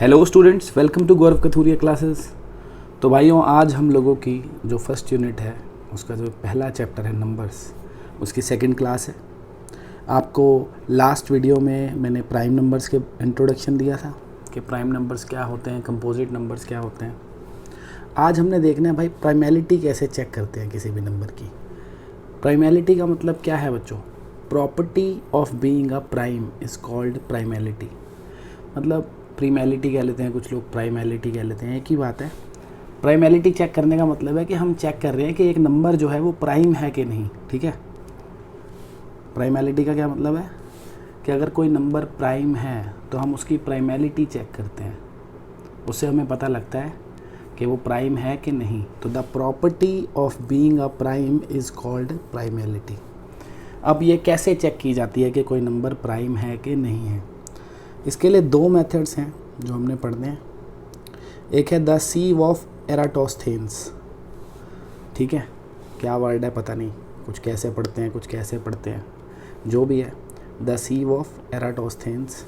Hello students, welcome to Gaurav Kathuria classes. तो भाइयों, आज हम लोगों की जो फर्स्ट यूनिट है उसका जो पहला चैप्टर है नंबर्स, उसकी सेकंड क्लास है। आपको लास्ट वीडियो में मैंने प्राइम नंबर्स के इंट्रोडक्शन दिया था कि प्राइम नंबर्स क्या होते हैं, कंपोजिट नंबर्स क्या होते हैं। आज हमने देखना है भाई प्राइमैलिटी कैसे चेक करते हैं किसी भी नंबर की। प्राइमैलिटी का मतलब क्या है बच्चों? Property of being a prime is called primality. मतलब प्रीमैलिटी कह लेते हैं कुछ लोग, प्राइमैलिटी कह लेते हैं, एक ही बात है। प्राइमैलिटी चेक करने का मतलब है कि हम चेक कर रहे हैं कि एक नंबर जो है वो प्राइम है कि नहीं। ठीक है, प्राइमैलिटी का क्या मतलब है कि अगर कोई नंबर प्राइम है तो हम उसकी प्राइमैलिटी चेक करते हैं, उससे हमें पता लगता है कि वो प्राइम है कि नहीं। तो the property of being a prime is called primality. अब ये कैसे चेक की जाती है कि कोई नंबर प्राइम है कि नहीं है? इसके लिए दो मेथड्स हैं जो हमने पढ़ने हैं। एक है द सीव ऑफ एराटोस्थेन्स। ठीक है, क्या वर्ड है पता नहीं, कुछ कैसे पढ़ते हैं कुछ कैसे पढ़ते हैं, जो भी है, द सीव ऑफ एराटोस्थेन्स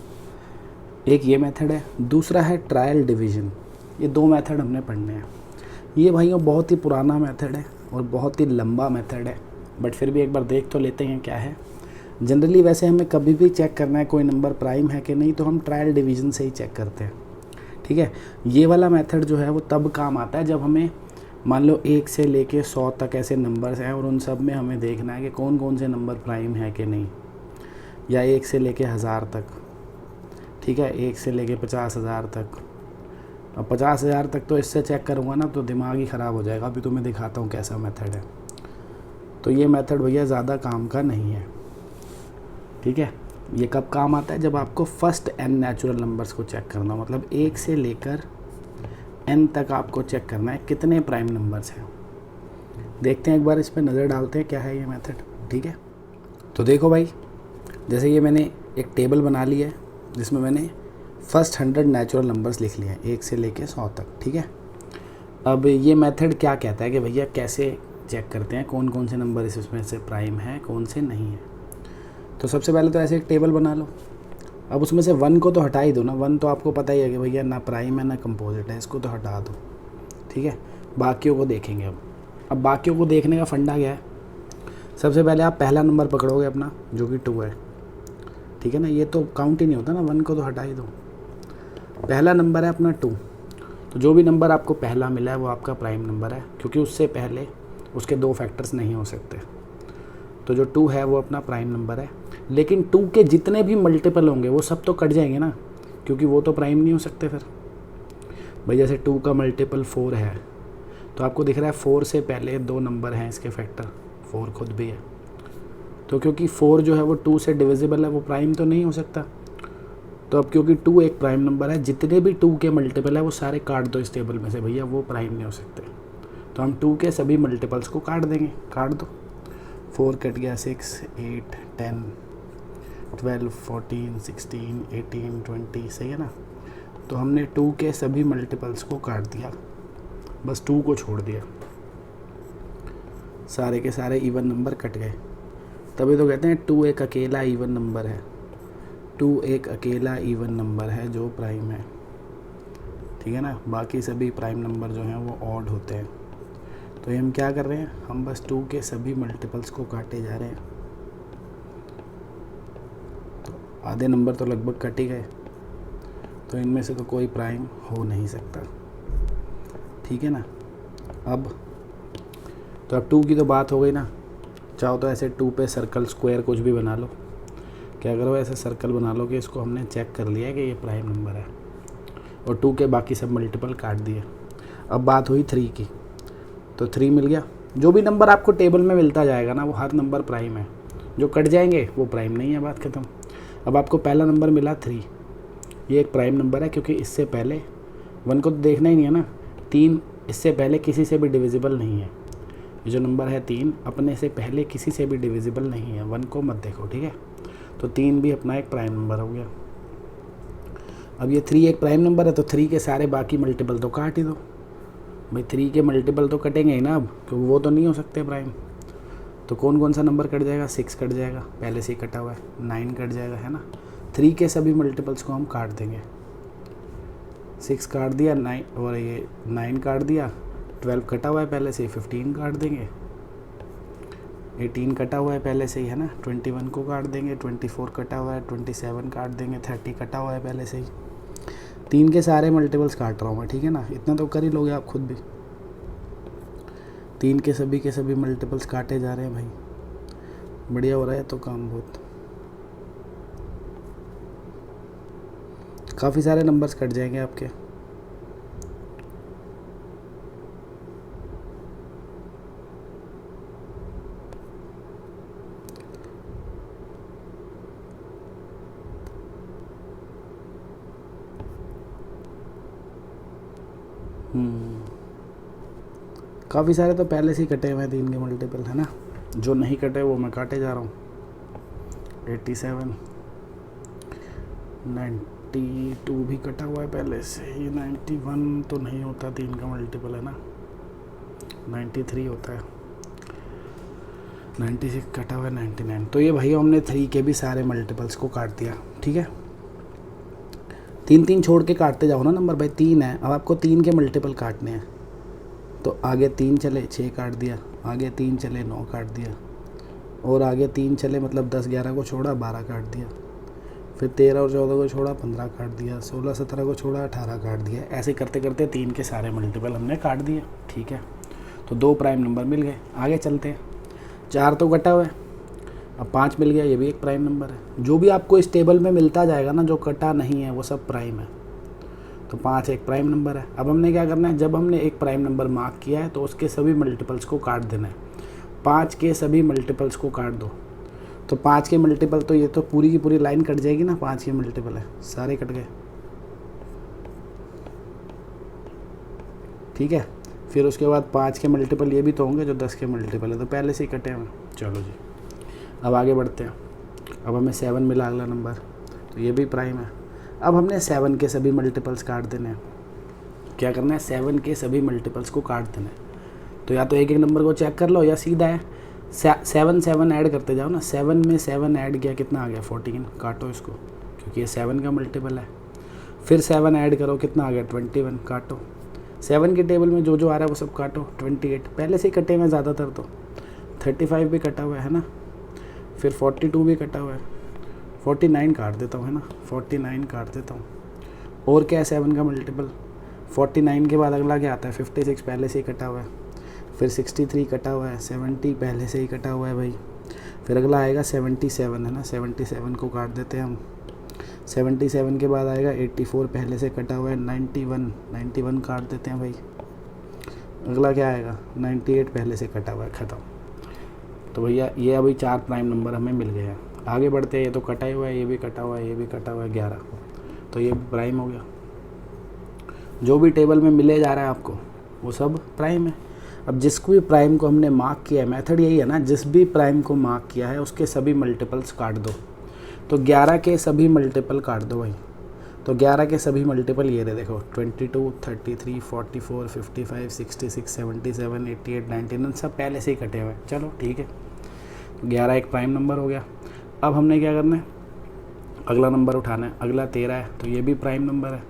एक ये मेथड है। दूसरा है ट्रायल डिवीज़न। ये दो मेथड हमने पढ़ने हैं। ये भाइयों बहुत ही पुराना मेथड है और बहुत ही लंबा मेथड है, बट फिर भी एक बार देख तो लेते हैं क्या है। जनरली वैसे हमें कभी भी चेक करना है कोई नंबर प्राइम है कि नहीं तो हम ट्रायल डिवीज़न से ही चेक करते हैं। ठीक है, ये वाला मेथड जो है वो तब काम आता है जब हमें मान लो 1 से लेके 100 तक ऐसे नंबर्स हैं और उन सब में हमें देखना है कि कौन कौन से नंबर प्राइम है कि नहीं, या 1 से लेके 1000 तक। ठीक है, 1 से लेके 50,000 तक। अब 50,000 तक तो इससे चेक करूँगा ना तो दिमाग ही ख़राब हो जाएगा। अभी तो मैं दिखाता हूँ कैसा मेथड है। तो ये मेथड भैया ज़्यादा काम का नहीं है। ठीक है, ये कब काम आता है? जब आपको फर्स्ट n नेचुरल नंबर्स को चेक करना, मतलब 1 से लेकर n तक आपको चेक करना है कितने प्राइम नंबर्स हैं। देखते हैं एक बार, इस पर नज़र डालते हैं क्या है ये मेथड। ठीक है, तो देखो भाई, जैसे ये मैंने एक टेबल बना ली है जिसमें मैंने फर्स्ट 100 नेचुरल नंबर्स लिख लिए हैं 1 से लेकर 100 तक। ठीक है, अब ये मेथड क्या कहता है कि भैया कैसे चेक करते हैं कौन कौन से नंबर इसमें से प्राइम है कौन से नहीं है। तो सबसे पहले तो ऐसे एक टेबल बना लो। अब उसमें से 1 को तो हटा ही दो ना। 1 तो आपको पता ही है कि भैया ना प्राइम है ना कंपोजिट है, इसको तो हटा दो। ठीक है, बाकियों को देखेंगे। अब बाकियों को देखने का फंडा क्या है? सबसे पहले आप पहला नंबर पकड़ोगे अपना जो कि 2 है। ठीक है ना, ये तो काउंट ही नहीं होता ना, 1 को तो हटा ही दो। पहला नंबर है अपना 2, तो जो भी नंबर आपको पहला मिला है वो आपका प्राइम नंबर है, क्योंकि उससे पहले उसके 2 फैक्टर्स नहीं हो सकते। तो जो 2 है वो अपना प्राइम नंबर है। लेकिन 2 के जितने भी मल्टीपल होंगे वो सब तो कट जाएंगे ना, क्योंकि वो तो प्राइम नहीं हो सकते फिर। भाई जैसे 2 का मल्टीपल 4 है, तो आपको दिख रहा है 4 से पहले 2 नंबर हैं इसके फैक्टर, 4 खुद भी है। तो क्योंकि 4 जो है वो 2 से डिविजिबल है, वो प्राइम तो नहीं हो सकता। तो अब क्योंकि 2 एक प्राइम नंबर है, जितने भी 2 के मल्टीपल है वो सारे काट दो इस टेबल में से, भैया वो प्राइम नहीं हो सकते। तो हम 2 के सभी मल्टीपल्स को काट देंगे, काट दो। 4 कट गया, 6, 8, 10, 12, 14, 16, 18, 20, सही है ना। तो हमने 2 के सभी मल्टीपल्स को काट दिया, बस 2 को छोड़ दिया, सारे के सारे इवन नंबर कट गए। तभी तो कहते हैं 2 एक अकेला इवन नंबर है। 2 एक अकेला इवन नंबर है जो प्राइम है। ठीक है ना, बाकी सभी प्राइम नंबर जो हैं वो ऑड होते हैं। तो ये हम क्या कर रहे हैं, हम बस 2 के सभी मल्टीपल्स को काटे जा रहे हैं। तो आधे नंबर तो लगभग कट ही गए, तो इनमें से तो कोई प्राइम हो नहीं सकता। ठीक है ना। अब 2 की तो बात हो गई ना। चाहो तो ऐसे 2 पे सर्कल स्क्वायर कुछ भी बना लो। क्या करो, ऐसे सर्कल बना लो कि इसको हमने चेक कर लिया है कि ये प्राइम नंबर है, और 2 के बाकी सब मल्टीपल काट दिए। अब बात हुई 3 की, तो 3 मिल गया। जो भी नंबर आपको टेबल में मिलता जाएगा ना वो हर नंबर प्राइम है, जो कट जाएंगे वो प्राइम नहीं है, बात खत्म। अब आपको पहला नंबर मिला 3, ये एक प्राइम नंबर है क्योंकि इससे पहले 1 को तो देखना ही नहीं है ना। 3 इससे पहले किसी से भी डिविजिबल नहीं है। ये जो नंबर है 3 अपने से पहले किसी से भी डिविजिबल नहीं है, 1 को मत देखो। ठीक है, तो 3 भी अपना एक प्राइम नंबर हो गया। अब ये 3 एक प्राइम नंबर है, तो 3 के सारे बाकी मल्टीपल तो काट ही दो। भाई 3 के मल्टीपल तो कटेंगे ही ना अब, क्योंकि वो तो नहीं हो सकते प्राइम। तो कौन कौन सा नंबर कट जाएगा? 6 कट जाएगा, पहले से ही कटा हुआ है। 9 कट जाएगा, है ना। 3 के सभी मल्टीपल्स को हम काट देंगे। 6 काट दिया, 9 और ये 9 काट दिया, 12 कटा हुआ है पहले से ही, 15 काट देंगे, 18 कटा हुआ है पहले से ही है ना, 21 को काट देंगे, 24 कटा हुआ है, 27 काट देंगे, 30 कटा हुआ है पहले से ही। 3 के सारे मल्टीपल्स काट रहा हूँ मैं, ठीक है ना, इतना तो कर ही लोगे आप खुद भी। 3 के सभी मल्टीपल्स काटे जा रहे हैं भाई, बढ़िया हो रहा है तो काम बहुत। काफ़ी सारे नंबर्स कट जाएंगे आपके। काफ़ी सारे तो पहले से ही कटे हुए हैं 3 के मल्टीपल है ना, जो नहीं कटे वो मैं काटे जा रहा हूँ। 87, 92 भी कटा हुआ है पहले से ही, 91 तो नहीं होता 3 का मल्टीपल है ना, 93 होता है, 96 कटा हुआ है, 99। तो ये भाई हमने 3 के भी सारे मल्टीपल्स को काट दिया, ठीक है। 3 छोड़ के काटते जाओ ना नंबर भाई, 3 है, अब आपको 3 के मल्टीपल काटने हैं। तो आगे 3 चले 6 काट दिया, आगे 3 चले 9 काट दिया, और आगे 3 चले मतलब 10 11 को छोड़ा 12 काट दिया, फिर 13 और 14 को छोड़ा 15 काट दिया, 16 17 को छोड़ा 18 काट दिया। ऐसे करते करते 3 के सारे मल्टीपल हमने काट दिए, ठीक है। तो 2 प्राइम नंबर मिल गए, आगे चलते हैं। 4 तो कटा हुआ है, अब 5 मिल गया, ये भी एक प्राइम नंबर है। जो भी आपको इस टेबल में मिलता जाएगा ना, जो कटा नहीं है वो सब प्राइम है। तो 5 एक प्राइम नंबर है। अब हमने क्या करना है, जब हमने एक प्राइम नंबर मार्क किया है तो उसके सभी मल्टीपल्स को काट देना है। 5 के सभी मल्टीपल्स को काट दो। तो 5 के मल्टीपल, तो ये तो पूरी की पूरी लाइन कट जाएगी ना, 5 के मल्टीपल है, सारे कट गए, ठीक है। फिर उसके बाद 5 के मल्टीपल ये भी तो होंगे जो 10 के मल्टीपल है, तो पहले से ही कटे हैं। चलो जी, अब आगे बढ़ते हैं। अब हमें 7 मिला अगला नंबर, तो ये भी प्राइम है। अब हमने 7 के सभी मल्टीपल्स काट देने हैं। क्या करना है, 7 के सभी मल्टीपल्स को काट देना है। तो या तो एक एक नंबर को चेक कर लो, या सीधा है 7 ऐड करते जाओ ना। 7 में 7 ऐड किया, कितना आ गया 14, काटो इसको क्योंकि ये 7 का मल्टीपल है। फिर 7 ऐड करो, कितना आ गया 21, काटो। 7 के टेबल में जो जो आ रहा है वो सब काटो। 28 पहले से ही कटे हुए ज़्यादातर, तो 35 भी कटा हुआ है ना, फिर 42 भी कटा हुआ है, 49 काट देता हूँ है ना, 49 काट देता हूँ। और क्या है 7 का मल्टीपल, 49 के बाद अगला क्या आता है 56, पहले से ही कटा हुआ है। फिर 63 कटा हुआ है, 70 पहले से ही कटा हुआ है भाई। फिर अगला आएगा 77 है ना, 77 को काट देते हैं हम। 77 के बाद आएगा 84, पहले से कटा हुआ है। 91 काट देते हैं भाई। अगला क्या आएगा 98, पहले से कटा हुआ है, ख़त्म। तो भैया ये अभी 4 प्राइम नंबर हमें मिल गए हैं। आगे बढ़ते हैं, ये तो कटा ही हुआ है, ये भी कटा हुआ है, ये भी कटा हुआ है 11, तो ये प्राइम हो गया। जो भी टेबल में मिले जा रहा है आपको वो सब प्राइम है। अब जिसको भी प्राइम को हमने मार्क किया है, मेथड यही है ना, जिस भी प्राइम को मार्क किया है उसके सभी मल्टीपल्स काट दो। तो 11 के सभी मल्टीपल काट दो भाई। तो 11 के सभी मल्टीपल ये रहे, देखो 22, 33, 44, 55, 66, 77, 88, 99 सब पहले से ही कटे हुए हैं। चलो ठीक है, 11 एक प्राइम नंबर हो गया। अब हमने क्या करना है, अगला नंबर उठाना है। अगला 13 है, तो ये भी प्राइम नंबर है।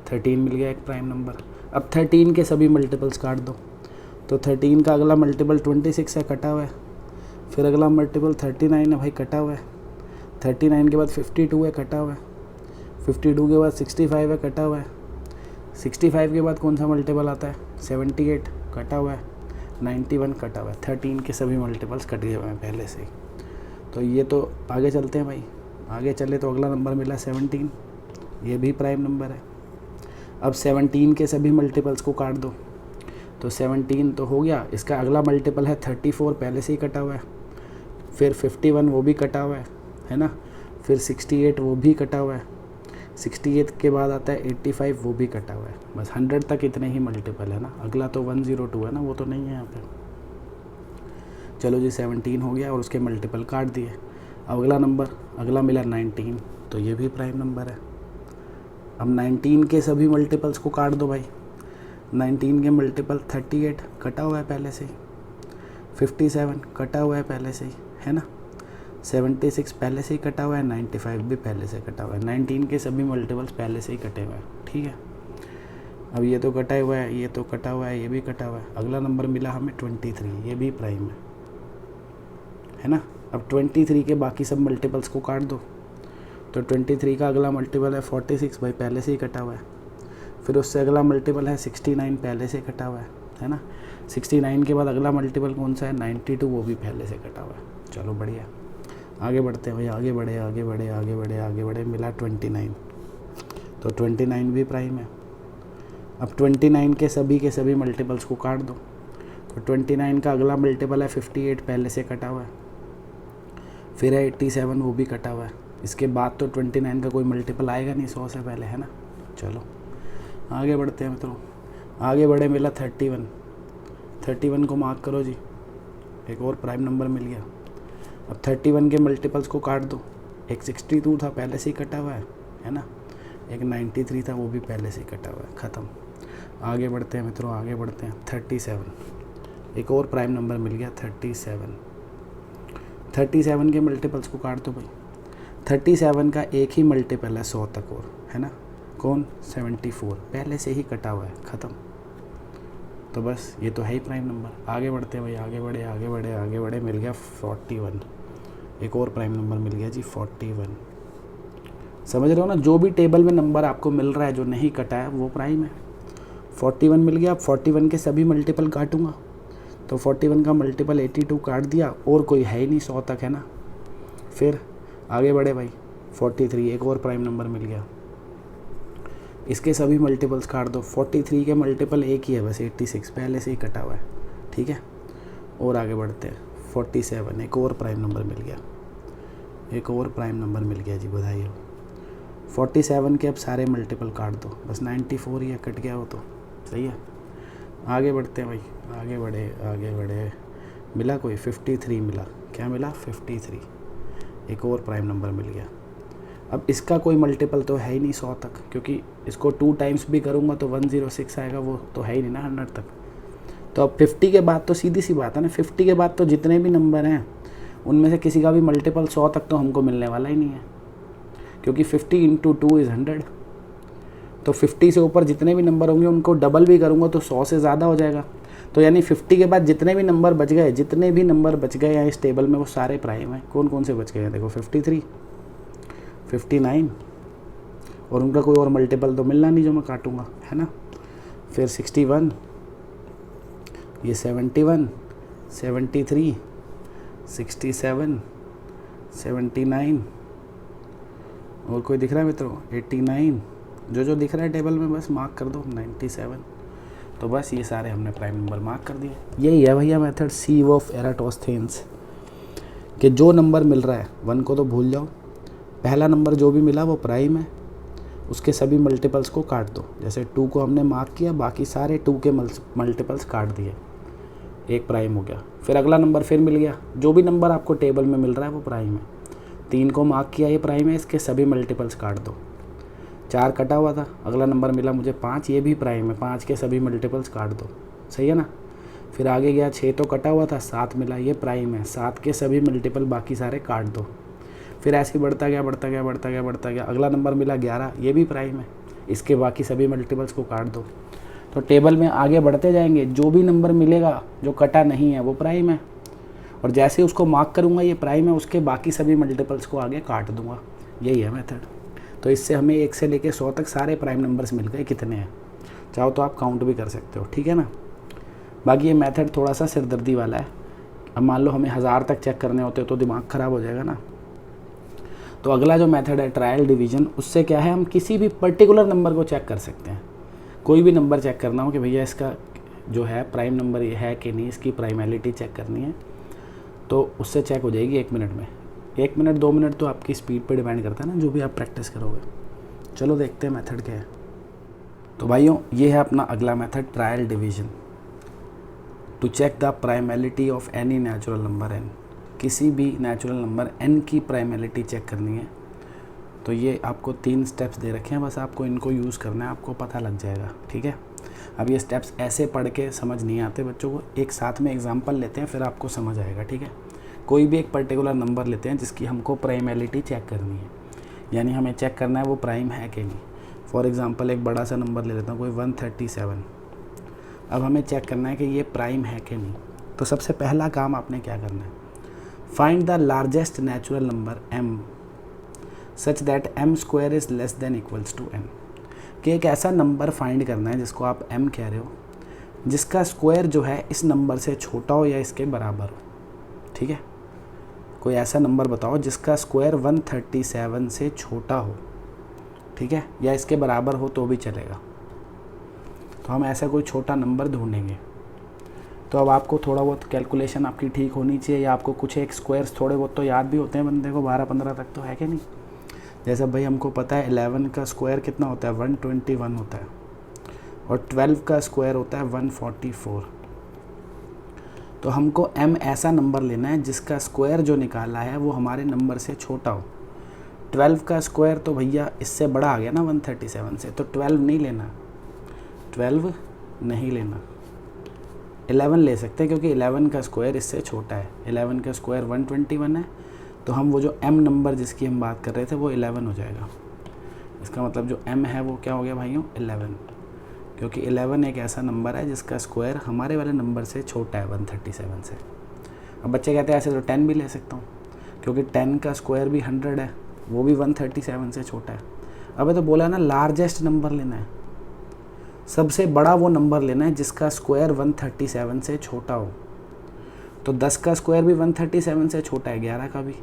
13 मिल गया एक प्राइम नंबर। अब 13 के सभी मल्टीपल्स काट दो। तो 13 का अगला मल्टीपल 26 है, कटा हुआ है। फिर अगला मल्टीपल 39 है भाई, कटा हुआ है। 39 के बाद 52 है, कटा हुआ है। 52 के बाद 65 है, कटा हुआ है। 65 के बाद कौन सा मल्टीपल आता है 78, कटा हुआ है। 91 कटा हुआ है। 13 के सभी मल्टीपल्स कट गए हुए हैं पहले से ही। तो ये तो आगे चलते हैं भाई। आगे चले तो अगला नंबर मिला 17, ये भी प्राइम नंबर है। अब 17 के सभी मल्टीपल्स को काट दो। तो 17 तो हो गया। इसका अगला मल्टीपल है 34, पहले से ही कटा हुआ है। फिर 51 वो भी कटा हुआ है ना। फिर 68 वो भी कटा हुआ है। 68 के बाद आता है 85, वो भी कटा हुआ है। बस 100 तक इतने ही मल्टीपल है ना। अगला तो 102 है ना, वो तो नहीं है यहाँ पे। चलो जी 17 हो गया और उसके मल्टीपल काट दिए। अब अगला नंबर, अगला मिला 19, तो ये भी प्राइम नंबर है। अब 19 के सभी मल्टीपल्स को काट दो भाई। 19 के मल्टीपल 38 कटा हुआ है पहले से ही। 57 कटा हुआ है पहले से ही, है ना। 76 पहले से ही कटा हुआ है। 95 भी पहले से कटा हुआ है। 19 के सभी मल्टीपल्स पहले से ही कटे हुए हैं, ठीक है। अब ये तो कटा हुआ है, ये तो कटा हुआ है, ये भी कटा हुआ है। अगला नंबर मिला हमें 23, ये भी प्राइम है ना। अब 23 के बाकी सब मल्टीपल्स को काट दो। तो 23 का अगला मल्टीपल है 46, भाई पहले से ही कटा हुआ है। फिर उससे अगला मल्टीपल है 69, पहले से कटा हुआ है ना। 69 के बाद अगला मल्टीपल कौन सा है 92, वो भी पहले से कटा हुआ है। चलो बढ़िया, आगे बढ़ते हैं भाई, आगे बढ़े आगे बढ़े आगे बढ़े आगे बढ़े, मिला 29, तो 29 भी प्राइम है। अब 29 के सभी मल्टीपल्स को काट दो। तो 29 का अगला मल्टीपल है 58, पहले से कटा हुआ है। फिर है 87, वो भी कटा हुआ है। इसके बाद तो 29 का कोई मल्टीपल आएगा नहीं 100 से पहले, है ना। चलो आगे बढ़ते हैं मित्रों, आगे बढ़े, मिला 31, 31 को मार्क करो जी, एक और प्राइम नंबर मिल गया। अब 31 के मल्टीपल्स को काट दो। एक 62 था, पहले से ही कटा हुआ है ना। एक 93 था, वो भी पहले से ही कटा हुआ है, ख़त्म। आगे बढ़ते हैं मित्रों, आगे बढ़ते हैं। 37, एक और प्राइम नंबर मिल गया 37। 37 के मल्टीपल्स को काट दो भाई। 37 का एक ही मल्टीपल है 100 तक और, है ना, कौन 74, पहले से ही कटा हुआ है, ख़त्म। तो बस ये तो है ही प्राइम नंबर। आगे बढ़ते हैं भाई, आगे बढ़े आगे बढ़े आगे बढ़े, मिल गया 41, एक और प्राइम नंबर मिल गया जी 41। समझ रहे हो ना, जो भी टेबल में नंबर आपको मिल रहा है जो नहीं कटा है वो प्राइम है। 41 मिल गया। अब 41 के सभी मल्टीपल काटूंगा, तो 41 का मल्टीपल 82 काट दिया, और कोई है ही नहीं 100 तक, है ना। फिर आगे बढ़े भाई, 43, एक और प्राइम नंबर मिल गया। इसके सभी मल्टीपल्स काट दो। 43 के मल्टीपल एक ही है बस 86, पहले से ही कटा हुआ है, ठीक है। और आगे बढ़ते हैं, 47, एक और प्राइम नंबर मिल गया, एक और प्राइम नंबर मिल गया जी, बधाई हो। 47 के अब सारे मल्टीपल काट दो, बस 94 ही है, कट गया वो तो, सही है। आगे बढ़ते हैं भाई, आगे बढ़े आगे बढ़े, मिला कोई 53 मिला, क्या मिला 53, एक और प्राइम नंबर मिल गया। अब इसका कोई मल्टीपल तो है ही नहीं 100 तक, क्योंकि इसको 2 टाइम्स भी करूँगा तो 106 आएगा, वो तो है ही नहीं ना 100 तक। तो अब 50 के बाद तो सीधी सी बात है ना, 50 के बाद तो जितने भी नंबर हैं उनमें से किसी का भी मल्टीपल 100 तक तो हमको मिलने वाला ही नहीं है, क्योंकि 50 × 2 = 100। तो 50 से ऊपर जितने भी नंबर होंगे उनको डबल भी करूँगा तो 100 से ज़्यादा हो जाएगा। तो यानी 50 के बाद जितने भी नंबर बच गए, जितने भी नंबर बच गए हैं इस टेबल में वो सारे प्राइम हैं। कौन कौन से बच गए हैं देखो, 53, 59, और उनका कोई और मल्टीपल तो मिलना नहीं जो मैं काटूंगा, है ना। फिर 61, ये 71, 73, 67, 79, और कोई दिख रहा है मित्रों 89, जो दिख रहा है टेबल में बस मार्क कर दो 97। तो बस ये सारे हमने प्राइम नंबर मार्क कर दिए। यही है भैया मेथड सी ऑफ एराटोस्थेनेस, कि जो नंबर मिल रहा है 1 को तो भूल जाओ, पहला नंबर जो भी मिला वो प्राइम है, उसके सभी मल्टीपल्स को काट दो। जैसे 2 को हमने मार्क किया, बाकी सारे 2 के मल्टीपल्स काट दिए, एक प्राइम हो गया। फिर अगला नंबर फिर मिल गया, जो भी नंबर आपको टेबल में मिल रहा है वो प्राइम है। 3 को मार्क किया, ये प्राइम है, इसके सभी मल्टीपल्स काट दो। 4 कटा हुआ था, अगला नंबर मिला मुझे 5, ये भी प्राइम है, 5 के सभी मल्टीपल्स काट दो, सही है ना। फिर आगे गया 6 तो कटा हुआ था, 7 मिला, ये प्राइम है, 7 के सभी मल्टीपल बाकी सारे काट दो। फिर ऐसे ही बढ़ता गया बढ़ता गया बढ़ता गया बढ़ता गया, अगला नंबर मिला 11, ये भी प्राइम है, इसके बाकी सभी मल्टीपल्स को काट दो। तो टेबल में आगे बढ़ते जाएंगे, जो भी नंबर मिलेगा जो कटा नहीं है वो प्राइम है, और जैसे उसको मार्क करूँगा ये प्राइम है, उसके बाकी सभी मल्टीपल्स को आगे काट दूंगा। यही है मेथड। तो इससे हमें 1 से लेकर 100 तक सारे प्राइम नंबर्स मिल गए, कितने हैं चाहो तो आप काउंट भी कर सकते हो, ठीक है ना। बाकी ये मेथड थोड़ा सा सिरदर्दी वाला है। अब मान लो हमें 1000 तक चेक करने होते तो दिमाग ख़राब हो जाएगा ना। तो अगला जो मेथड है ट्रायल डिवीजन, उससे क्या है, हम किसी भी पर्टिकुलर नंबर को चेक कर सकते हैं। कोई भी नंबर चेक करना हो कि भैया इसका जो है प्राइम नंबर ये है कि नहीं, इसकी प्राइमैलिटी चेक करनी है, तो उससे चेक हो जाएगी 1 मिनट में। 1 मिनट 2 मिनट तो आपकी स्पीड पे डिपेंड करता है ना, जो भी आप प्रैक्टिस करोगे। चलो देखते हैं मेथड क्या है। तो भाइयों ये है अपना अगला method trial division, to check the primality of any natural number n। किसी भी नेचुरल नंबर n की प्राइमैलिटी चेक करनी है। तो ये आपको 3 स्टेप्स दे रखे हैं, बस आपको इनको यूज़ करना है, आपको पता लग जाएगा, ठीक है। अब ये स्टेप्स ऐसे पढ़ के समझ नहीं आते बच्चों को, एक साथ में एग्जांपल लेते हैं फिर आपको समझ आएगा, ठीक है। कोई भी एक पर्टिकुलर नंबर लेते हैं जिसकी हमको प्राइमैलिटी चेक करनी है, यानी हमें चेक करना है वो प्राइम है कि नहीं। फॉर एग्ज़ाम्पल एक बड़ा सा नंबर ले लेता हूँ, कोई 137। अब हमें चेक करना है कि ये प्राइम है कि नहीं। तो सबसे पहला काम आपने क्या करना है, find the largest natural number m such that m square is less than equals to n। कि एक ऐसा नंबर फाइंड करना है जिसको आप m कह रहे हो, जिसका स्क्वायर जो है इस नंबर से छोटा हो या इसके बराबर हो। ठीक है, कोई ऐसा नंबर बताओ जिसका स्क्वायर 137 से छोटा हो, ठीक है, या इसके बराबर हो तो भी चलेगा। तो हम ऐसा कोई छोटा नंबर ढूंढेंगे। तो अब आपको थोड़ा बहुत कैलकुलेशन आपकी ठीक होनी चाहिए, या आपको कुछ एक स्क्वायर्स थोड़े बहुत तो याद भी होते हैं बंदे को, 12-15 तक तो है कि नहीं। जैसे भाई हमको पता है 11 का स्क्वायर कितना होता है, 121 होता है, और 12 का स्क्वायर होता है 144। तो हमको m ऐसा नंबर लेना है जिसका स्क्वायर जो निकाला है वो हमारे नंबर से छोटा हो। 12 का स्क्वायर तो भैया इससे बड़ा आ गया ना 137 से, तो 12 नहीं लेना, 12 नहीं लेना, 11 ले सकते हैं, क्योंकि 11 का स्क्वायर इससे छोटा है। 11 का स्क्वायर 121 है, तो हम वो जो m नंबर जिसकी हम बात कर रहे थे वो 11 हो जाएगा। इसका मतलब जो m है वो क्या हो गया भाइयों, 11, क्योंकि 11 एक ऐसा नंबर है जिसका स्क्वायर हमारे वाले नंबर से छोटा है 137 से। अब बच्चे कहते हैं ऐसे तो 10 भी ले सकता हूँ, क्योंकि 10 का स्क्वायर भी 100 है, वो भी 137 से छोटा है। अबे तो बोला ना लार्जेस्ट नंबर लेना है, सबसे बड़ा वो नंबर लेना है जिसका स्क्वायर 137 से छोटा हो। तो 10 का स्क्वायर भी 137 से छोटा है, 11 का भी,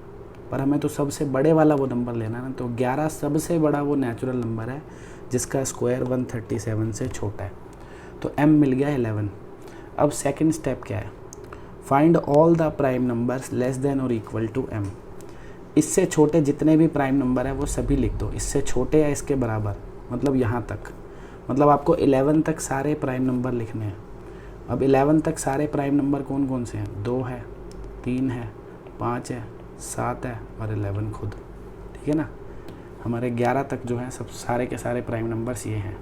पर हमें तो सबसे बड़े वाला वो नंबर लेना है ना। तो 11 सबसे बड़ा वो नेचुरल नंबर है जिसका स्क्वायर 137 से छोटा है। तो m मिल गया 11। अब सेकंड स्टेप क्या है, find all the prime numbers less than और इक्वल टू m। इससे छोटे जितने भी प्राइम नंबर है वो सभी लिख दो, इससे छोटे या इसके बराबर, मतलब यहाँ तक, मतलब आपको 11 तक सारे प्राइम नंबर लिखने हैं। अब 11 तक सारे प्राइम नंबर कौन कौन से हैं, 2 है, 3 है, 5 है, 7 है और 11 खुद। ठीक है ना, हमारे 11 तक जो है सब सारे के सारे प्राइम नंबर्स ये हैं।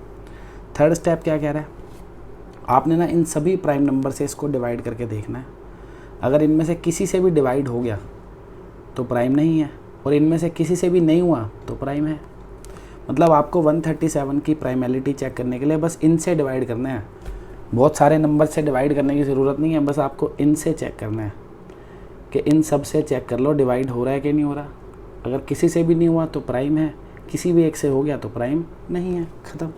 थर्ड स्टेप क्या कह रहा है, आपने ना इन सभी प्राइम नंबर से इसको डिवाइड करके देखना है। अगर इनमें से किसी से भी डिवाइड हो गया तो प्राइम नहीं है, और इनमें से किसी से भी नहीं हुआ तो प्राइम है। मतलब आपको 137 की प्राइमैलिटी चेक करने के लिए बस इनसे डिवाइड करना है, बहुत सारे नंबर से डिवाइड करने की ज़रूरत नहीं है, बस आपको इनसे चेक करना है कि इन सब से चेक कर लो डिवाइड हो रहा है कि नहीं हो रहा। अगर किसी से भी नहीं हुआ तो प्राइम है, किसी भी एक से हो गया तो प्राइम नहीं है, ख़त्म।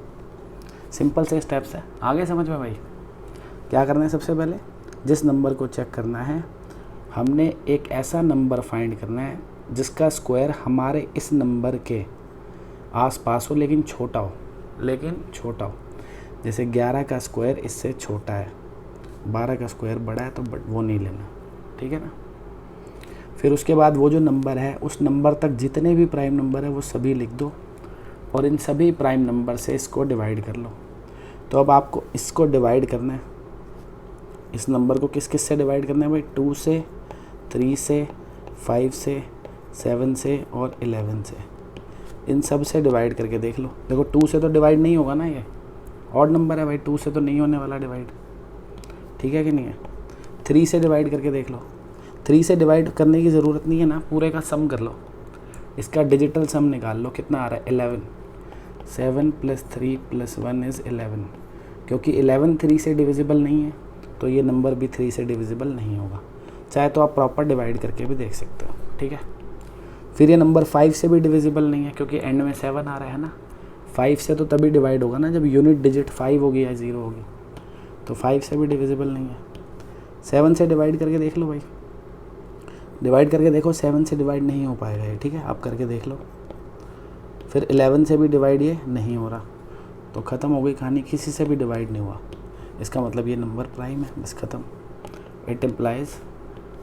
सिंपल से स्टेप्स है, आगे समझ में भाई। क्या करना है, सबसे पहले जिस नंबर को चेक करना है, हमने एक ऐसा नंबर फाइंड करना है जिसका स्क्वायर हमारे इस नंबर के आसपास हो लेकिन छोटा हो। जैसे 11 का स्क्वायर इससे छोटा है, 12 का स्क्वायर बड़ा है, तो वो नहीं लेना। ठीक है ना। फिर उसके बाद वो जो नंबर है उस नंबर तक जितने भी प्राइम नंबर है वो सभी लिख दो, और इन सभी प्राइम नंबर से इसको डिवाइड कर लो। तो अब आपको इसको डिवाइड करना है, इस नंबर को किस किस से डिवाइड करना है भाई, 2 से, 3 से, 5 से, 7 से और 11 से। इन सब से डिवाइड करके देख लो। देखो 2 से तो डिवाइड नहीं होगा ना, ये ऑड नंबर है भाई, 2 से तो नहीं होने वाला डिवाइड। ठीक है कि नहीं है। 3 से डिवाइड करके देख लो। 3 से डिवाइड करने की ज़रूरत नहीं है ना, पूरे का सम कर लो, इसका डिजिटल सम निकाल लो, कितना आ रहा है 11। 7 + 3 + 1 इज़ 11। क्योंकि 11 3 से डिविजिबल नहीं है तो ये नंबर भी 3 से डिविजिबल नहीं होगा। चाहे तो आप प्रॉपर डिवाइड करके भी देख सकते हो। ठीक है। फिर ये नंबर 5 से भी डिविजिबल नहीं है, क्योंकि एंड में 7 आ रहा है ना। 5 से तो तभी डिवाइड होगा ना जब यूनिट डिजिट 5 होगी या 0 होगी, तो 5 से भी डिविजिबल नहीं है। 7 से डिवाइड करके देख लो भाई, डिवाइड करके देखो, 7 से डिवाइड नहीं हो पाएगा ये। ठीक है, आप करके देख लो। फिर 11 से भी डिवाइड ये नहीं हो रहा, तो ख़त्म हो गई कहानी, किसी से भी डिवाइड नहीं हुआ, इसका मतलब ये नंबर प्राइम है, बस ख़त्म। It implies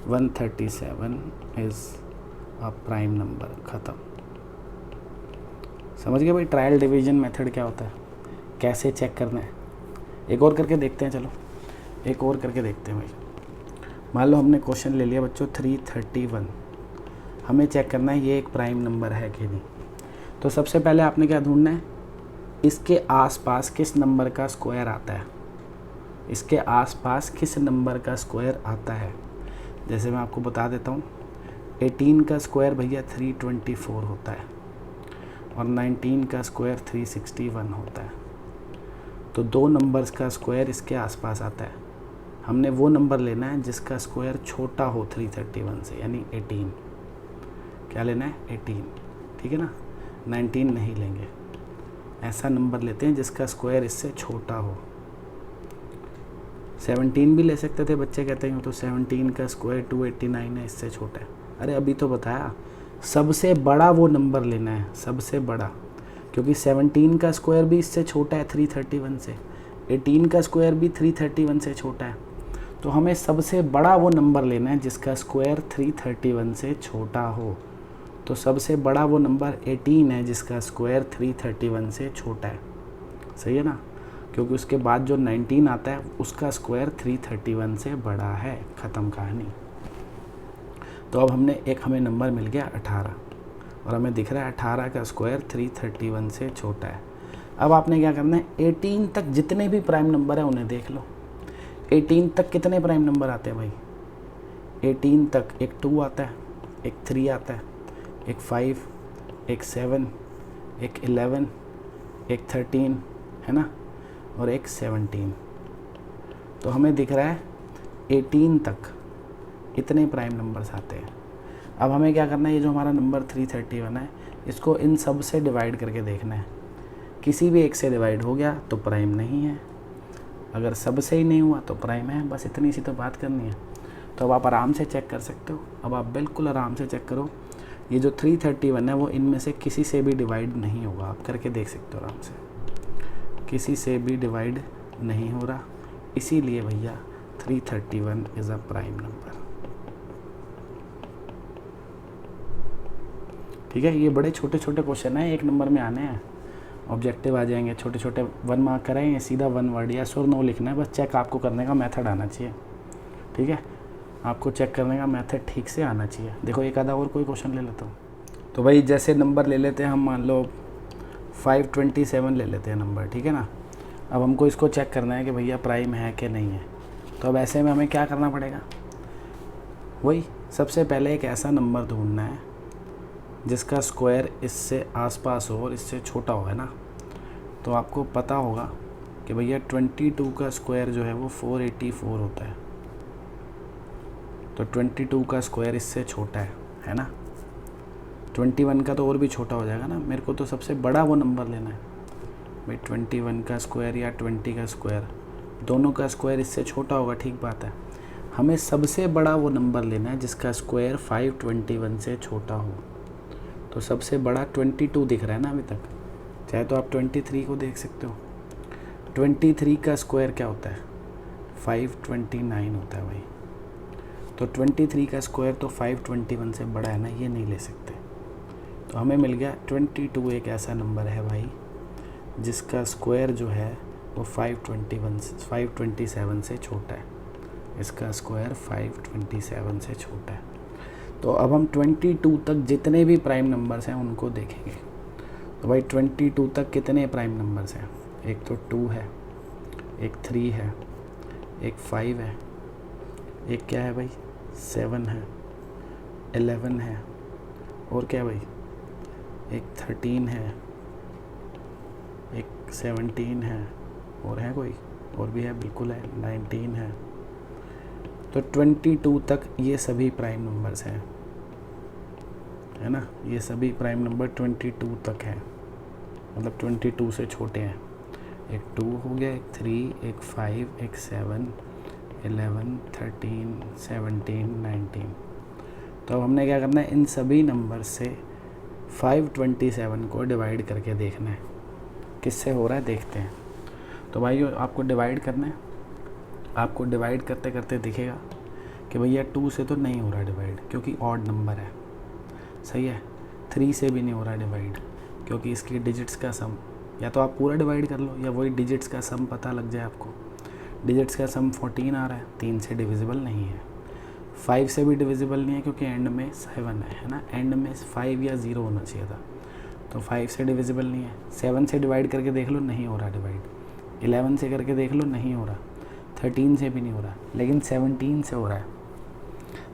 137 is a prime number, ख़त्म। समझ गए भाई ट्रायल डिवीजन मेथड क्या होता है, कैसे चेक करना है। एक और करके देखते हैं, चलो एक और करके देखते हैं भाई। मान लो हमने क्वेश्चन ले लिया बच्चों 331, हमें चेक करना है ये एक प्राइम नंबर है कि नहीं। तो सबसे पहले आपने क्या ढूंढना है, इसके आसपास किस नंबर का स्क्वायर आता है, इसके आसपास किस नंबर का स्क्वायर आता है। जैसे मैं आपको बता देता हूँ, 18 का स्क्वायर भैया 324 होता है। और 19 का स्क्वायर 361 होता है। तो दो नंबर्स का स्क्वायर इसके आसपास आता है। हमने वो नंबर लेना है जिसका स्क्वायर छोटा हो 331 से, यानी 18। क्या लेना है? 18, ठीक है ना। 19 नहीं लेंगे, ऐसा नंबर लेते हैं जिसका स्क्वायर इससे छोटा हो। 17 भी ले सकते थे, बच्चे कहते हैं तो 17 का स्क्वायर 289 है, इससे छोटा है। अरे अभी तो बताया, सबसे बड़ा वो नंबर लेना है, सबसे बड़ा, क्योंकि 17 का स्क्वायर भी इससे छोटा है 331 से, 18 का स्क्वायर भी 331 से छोटा है। तो हमें सबसे बड़ा वो नंबर लेना है जिसका स्क्वायर 331 से छोटा हो। तो सबसे बड़ा वो नंबर 18 है जिसका स्क्वायर 331 से छोटा है, सही है ना, क्योंकि उसके बाद जो 19 आता है उसका स्क्वायर 331 से बड़ा है। ख़त्म कहानी। तो अब हमें नंबर मिल गया 18, और हमें दिख रहा है 18 का स्क्वायर 331 से छोटा है। अब आपने क्या करना है, 18 तक जितने भी प्राइम नंबर है उन्हें देख लो। 18 तक कितने प्राइम नंबर आते हैं भाई? 18 तक एक 2 आता है, एक 3 आता है, एक 5, एक 7, एक 11, एक 13, है ना, और एक 17। तो हमें दिख रहा है 18 तक इतने प्राइम नंबर्स आते हैं। अब हमें क्या करना है, ये जो हमारा नंबर 331 है इसको इन सब से डिवाइड करके देखना है। किसी भी एक से डिवाइड हो गया तो प्राइम नहीं है, अगर सब से ही नहीं हुआ तो प्राइम है। बस इतनी सी तो बात करनी है। तो अब आप आराम से चेक कर सकते हो। अब आप बिल्कुल आराम से चेक करो, ये जो 331 है वो इनमें से किसी से भी डिवाइड नहीं होगा। आप करके देख सकते हो आराम से, किसी से भी डिवाइड नहीं हो रहा, इसीलिए भैया 331 इज़ अ प्राइम नंबर। ठीक है, ये बड़े छोटे छोटे क्वेश्चन हैं, एक नंबर में आने हैं, ऑब्जेक्टिव आ जाएंगे छोटे छोटे। 1 मार्क कराएंगे, सीधा 1 वर्ड यस और नो लिखना है, बस चेक आपको करने का मेथड आना चाहिए। ठीक है, आपको चेक करने का मेथड ठीक से आना चाहिए। देखो एक आधा और कोई क्वेश्चन ले लेता हूँ। तो भाई जैसे नंबर ले लेते हैं हम, मान लो 527 ले लेते हैं नंबर, ठीक है ना। अब हमको इसको चेक करना है कि भैया प्राइम है कि नहीं है। तो अब ऐसे में हमें क्या करना पड़ेगा, वही सबसे पहले एक ऐसा नंबर ढूंढना है जिसका स्क्वायर इससे आसपास हो और इससे छोटा हो, है ना। तो आपको पता होगा कि भैया 22 का स्क्वायर जो है वो 484 होता है। तो 22 का स्क्वायर इससे छोटा है ना। 21 का तो और भी छोटा हो जाएगा ना। मेरे को तो सबसे बड़ा वो नंबर लेना है भाई, 21 का स्क्वायर या 20 का स्क्वायर, दोनों का स्क्वायर इससे छोटा होगा, ठीक बात है। हमें सबसे बड़ा वो नंबर लेना है जिसका स्क्वायर 521 से छोटा हो। तो सबसे बड़ा 22 दिख रहा है ना अभी तक, चाहे तो आप 23 को देख सकते हो। 23 का स्क्वायर क्या होता है, 529 होता है भाई। तो 23 का स्क्वायर तो 521 से बड़ा है ना, ये नहीं ले सकते। तो हमें मिल गया 22 एक ऐसा नंबर है भाई जिसका स्क्वायर जो है वो 527 से छोटा है। इसका स्क्वायर 527 से छोटा है। तो अब हम 22 तक जितने भी प्राइम नंबर्स हैं उनको देखेंगे। तो भाई 22 तक कितने प्राइम नंबर्स हैं, एक तो 2 है, एक 3 है, एक 5 है, एक क्या है भाई 7 है, 11 है, और क्या भाई एक 13 है, एक 17 है, और है कोई और भी है, बिल्कुल है, 19 है। तो 22 तक ये सभी प्राइम नंबर्स हैं, है ना। ये सभी प्राइम नंबर 22 तक हैं, मतलब 22 से छोटे हैं। एक 2 हो गया, एक 3, एक 5, एक 7, 11, 13, 17, 19। तो अब हमने क्या करना है, इन सभी नंबर से 527 को डिवाइड करके देखना है किससे हो रहा है, देखते हैं। तो भाई आपको डिवाइड करना है, आपको डिवाइड करते करते दिखेगा कि भैया 2 से तो नहीं हो रहा डिवाइड क्योंकि ऑड नंबर है, सही है। 3 से भी नहीं हो रहा डिवाइड क्योंकि इसकी डिजिट्स का सम, या तो आप पूरा डिवाइड कर लो या वही डिजिट्स का सम पता लग जाए आपको। डिजिट्स का सम 14 आ रहा है, 3 से डिविजिबल नहीं है। 5 से भी डिविजिबल नहीं है क्योंकि एंड में 7 है ना, एंड में 5 या 0 होना चाहिए था। तो 5 से डिविजिबल नहीं है। 7 से डिवाइड करके देख लो, नहीं हो रहा डिवाइड। 11 से करके देख लो, नहीं हो रहा। 13 से भी नहीं हो रहा, लेकिन 17 से हो रहा है।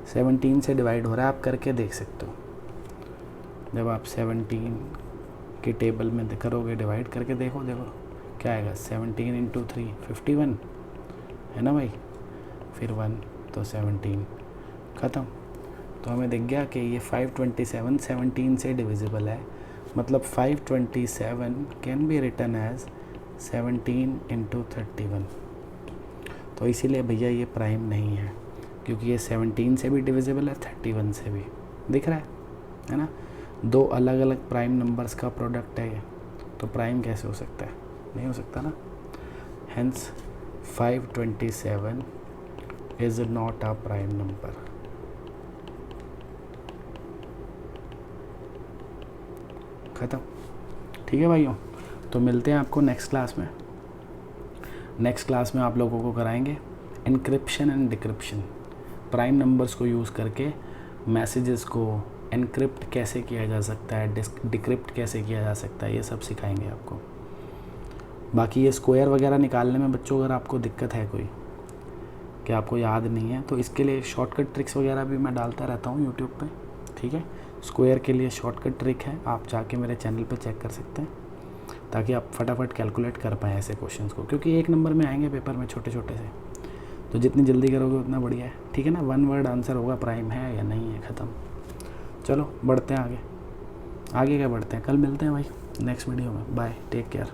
17 से डिवाइड हो रहा है, आप करके देख सकते हो। जब आप 17 कि टेबल में करोगे, डिवाइड करके देखो क्या आएगा, 17 इंटू 3 51 है ना भाई, फिर 1 तो 17, ख़त्म। तो हमें दिख गया कि ये 527 17 से डिविजिबल है, मतलब 527 can be written as 17 into 31। तो इसीलिए भैया ये प्राइम नहीं है, क्योंकि ये 17 से भी डिविजिबल है, 31 से भी। दिख रहा है ना, दो अलग अलग प्राइम नंबर्स का प्रोडक्ट है ये, तो प्राइम कैसे हो सकता है, नहीं हो सकता ना। Hence 527 is not a prime number. ख़त्म, ठीक है भाइयों। तो मिलते हैं आपको नेक्स्ट क्लास में। नेक्स्ट क्लास में आप लोगों को कराएंगे encryption and decryption, prime numbers को यूज़ करके मैसेजेस को एनक्रिप्ट कैसे किया जा सकता है, डिक्रिप्ट कैसे किया जा सकता है, ये सब सिखाएंगे आपको। बाकी ये स्क्वायर वगैरह निकालने में बच्चों अगर आपको दिक्कत है कोई, कि आपको याद नहीं है, तो इसके लिए शॉर्टकट ट्रिक्स वगैरह भी मैं डालता रहता हूँ यूट्यूब पे, ठीक है। स्क्वायर के लिए शॉर्टकट ट्रिक है, आप जाके मेरे चैनल पे चेक कर सकते हैं, ताकि आप फटाफट कैलकुलेट कर पाएँ ऐसे क्वेश्चंस को, क्योंकि एक नंबर में आएंगे पेपर में छोटे छोटे से, तो जितनी जल्दी करोगे उतना बढ़िया है, ठीक है ना। 1 वर्ड आंसर होगा, प्राइम है या नहीं है, ख़त्म। चलो बढ़ते हैं आगे, आगे क्या बढ़ते हैं, कल मिलते हैं भाई नेक्स्ट वीडियो में। Bye, take care.